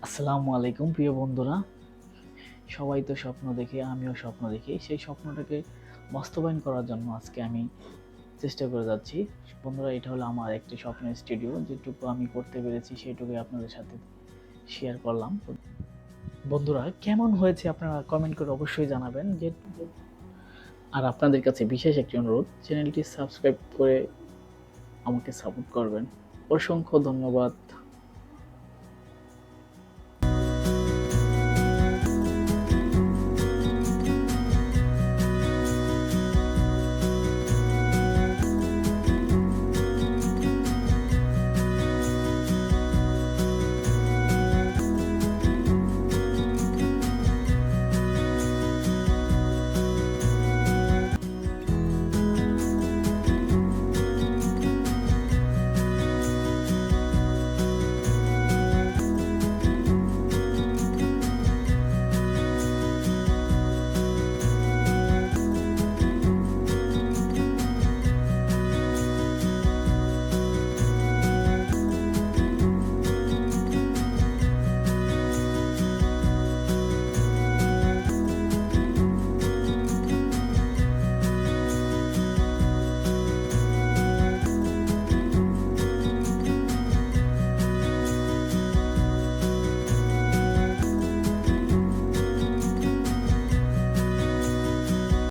আসসালামু আলাইকুম প্রিয় বন্ধুরা। সবাই তো স্বপ্ন দেখে, আমিও স্বপ্ন দেখি। সেই স্বপ্নটাকে বাস্তবায়ন করার জন্য আজকে আমি চেষ্টা করে যাচ্ছি। বন্ধুরা, এটা হলো আমার একটি স্বপ্নের স্টুডিও। যেটুকু আমি করতে পেরেছি সেটুকুই আপনাদের সাথে শেয়ার করলাম। বন্ধুরা, কেমন হয়েছে আপনারা কমেন্ট করে অবশ্যই জানাবেন। আর আপনাদের কাছে বিশেষ একটি অনুরোধ, চ্যানেলটি সাবস্ক্রাইব করে আমাকে সাপোর্ট করবেন। অসংখ্য ধন্যবাদ।